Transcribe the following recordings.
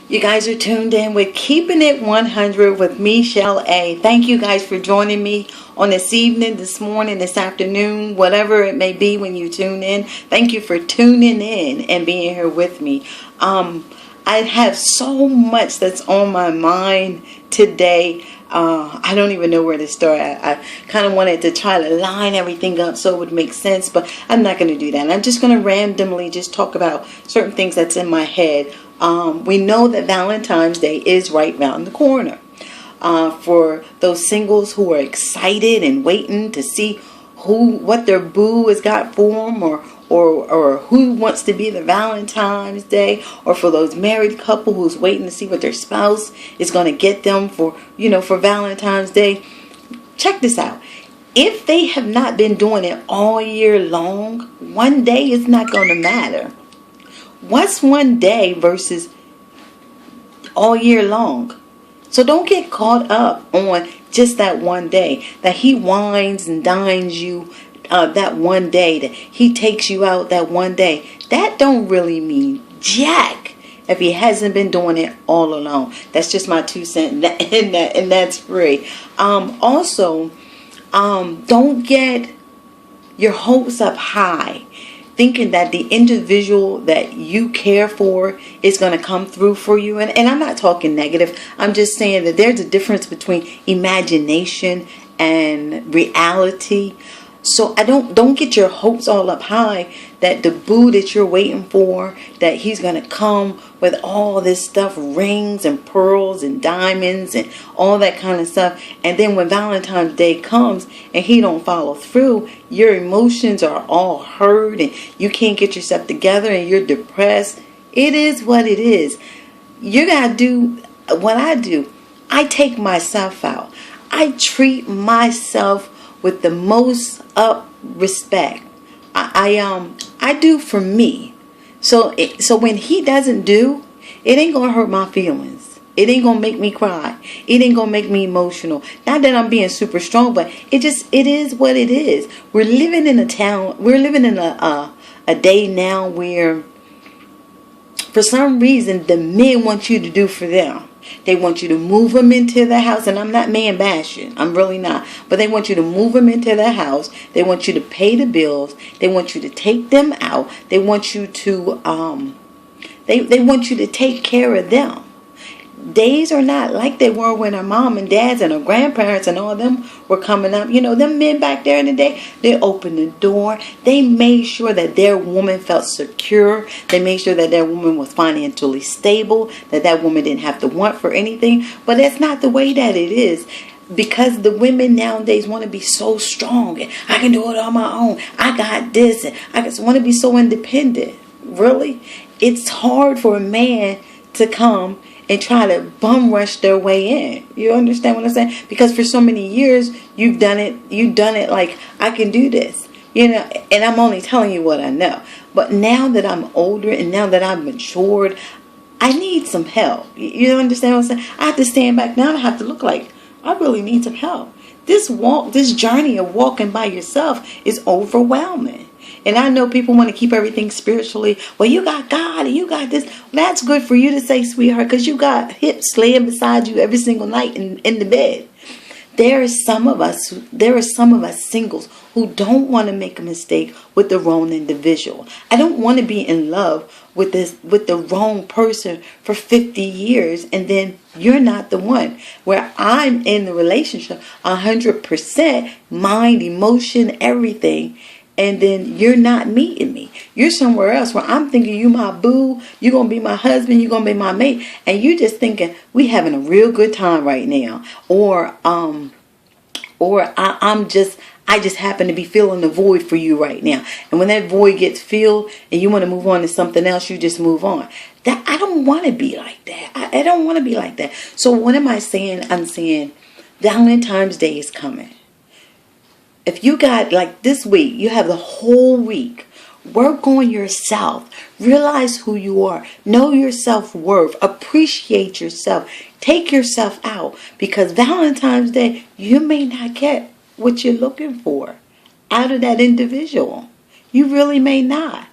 You guys are tuned in with Keeping It 100 with me, Shell A. Thank you guys for joining me on this evening, this morning, this afternoon, whatever it may be when you tune in. Thank you for tuning in and being here with me. I have so much that's on my mind today. I don't even know where to start. I kind of wanted to try to line everything up so it would make sense, but I'm not going to do that. I'm just going to randomly just talk about certain things that's in my head. We know that Valentine's Day is right around the corner. For those singles who are excited and waiting to see what their boo has got for them, or who wants to be the Valentine's Day, or for those married couple who's waiting to see what their spouse is going to get them for Valentine's Day. Check this out. If they have not been doing it all year long, one day is not going to matter. What's one day versus all year long? So don't get caught up on just that one day, that he wines and dines you that one day, that he takes you out that one day. That don't really mean jack if he hasn't been doing it all along. That's just my 2 cents, and that's free. Also, don't get your hopes up high, thinking that the individual that you care for is going to come through for you. And I'm not talking negative. I'm just saying that there's a difference between imagination and reality. So don't get your hopes all up high that the boo that you're waiting for, that he's going to come with all this stuff, rings and pearls and diamonds and all that kind of stuff. And then when Valentine's Day comes and he don't follow through, your emotions are all hurt and you can't get yourself together and you're depressed. It is what it is. You got to do what I do. I take myself out. I treat myself with the most respect. I do for me. So when he doesn't do, it ain't gonna hurt my feelings. It ain't gonna make me cry. It ain't gonna make me emotional. Not that I'm being super strong, but it is what it is. We're living in a day now where, for some reason, the men want you to do for them. They want you to move them into the house. And I'm not man bashing. I'm really not. But they want you to move them into the house. They want you to pay the bills. They want you to take them out. They want you to they want you to take care of them. Days are not like they were when our mom and dads and our grandparents and all of them were coming up. You know, them men back there in the day, they opened the door. They made sure that their woman felt secure. They made sure that their woman was financially stable, that woman didn't have to want for anything. But that's not the way that it is. Because the women nowadays want to be so strong. I can do it on my own. I got this. And I just want to be so independent. Really? It's hard for a man to come and try to bum rush their way in. You understand what I'm saying? Because for so many years, you've done it like, I can do this. You know, and I'm only telling you what I know. But now that I'm older and now that I've matured, I need some help. You understand what I'm saying? I have to stand back now. I have to look like, I really need some help. This journey of walking by yourself is overwhelming. And I know people want to keep everything spiritually. Well, you got God and you got this. That's good for you to say, sweetheart, because you got hips laying beside you every single night in the bed. There are some of us singles who don't want to make a mistake with the wrong individual. I don't want to be in love with the wrong person for 50 years and then you're not the one. Where I'm in the relationship 100%, mind, emotion, everything. And then you're not meeting me. You're somewhere else where I'm thinking you my boo. You're going to be my husband. You're going to be my mate. And you just thinking we having a real good time right now. Or I just happen to be filling the void for you right now. And when that void gets filled and you want to move on to something else, you just move on. That I don't want to be like that. I don't want to be like that. So what am I saying? I'm saying Valentine's Day is coming. If you got, like this week, you have the whole week. Work on yourself. Realize who you are. Know your self-worth. Appreciate yourself. Take yourself out. Because Valentine's Day, you may not get what you're looking for out of that individual. You really may not.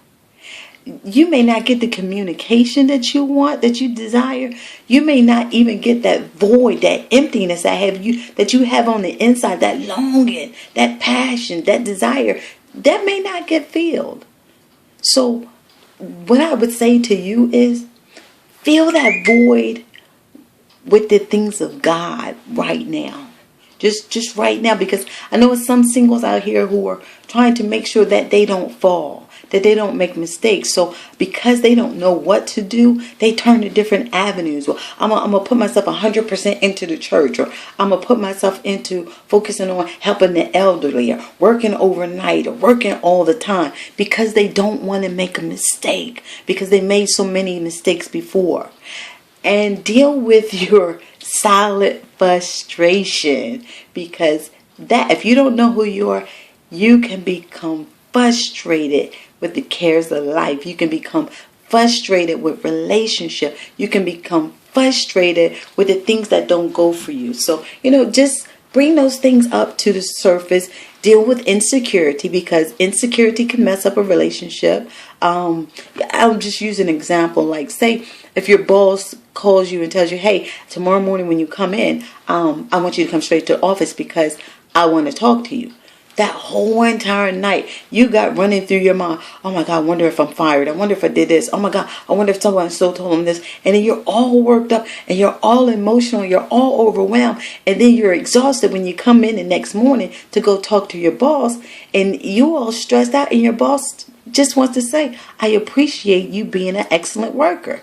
You may not get the communication that you want, that you desire. You may not even get that void, that emptiness that you have on the inside, that longing, that passion, that desire, that may not get filled. So what I would say to you is, fill that void with the things of God right now. Just right now, because I know some singles out here who are trying to make sure that they don't fall, that they don't make mistakes. So because they don't know what to do, they turn to different avenues. Well, I'm going to put myself 100% into the church, or I'm going to put myself into focusing on helping the elderly, or working overnight, or working all the time, because they don't want to make a mistake, because they made so many mistakes before. And deal with your silent frustration, because that, if you don't know who you are, you can become frustrated with the cares of life. You can become frustrated with relationship. You can become frustrated with the things that don't go for you. So, just bring those things up to the surface. Deal with insecurity, because insecurity can mess up a relationship. I'll just use an example. Like, say, if your boss calls you and tells you, hey, tomorrow morning when you come in, I want you to come straight to the office because I want to talk to you. That whole entire night, you got running through your mind, oh my God, I wonder if I'm fired. I wonder if I did this. Oh my God, I wonder if someone so told him this. And then you're all worked up and you're all emotional. You're all overwhelmed. And then you're exhausted when you come in the next morning to go talk to your boss. And you all stressed out, and your boss just wants to say, I appreciate you being an excellent worker.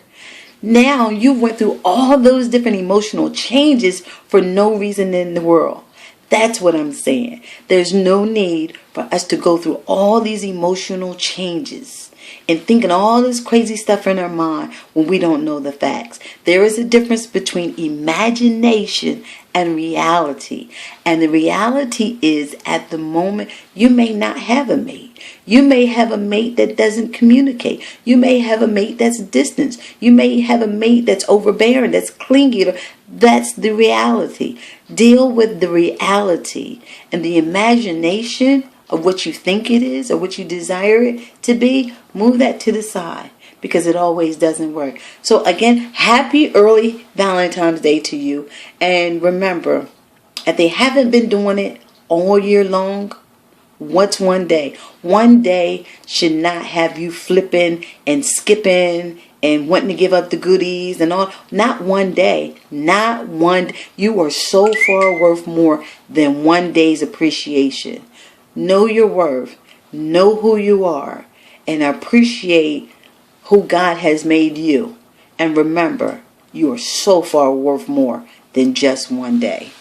Now you went through all those different emotional changes for no reason in the world. That's what I'm saying. There's no need for us to go through all these emotional changes and thinking all this crazy stuff in our mind when we don't know the facts. There is a difference between imagination and reality. And the reality is, at the moment, you may not have a mate. You may have a mate that doesn't communicate. You may have a mate that's distant. You may have a mate that's overbearing, that's clingy. That's the reality. Deal with the reality, and the imagination of what you think it is or what you desire it to be. Move that to the side, because it always doesn't work. So again, happy early Valentine's Day to you. And remember, if they haven't been doing it all year long, what's one day? One day should not have you flipping and skipping and wanting to give up the goodies and all. Not one day. Not one. You are so far worth more than one day's appreciation. Know your worth. Know who you are. And appreciate who God has made you. And remember, you are so far worth more than just one day.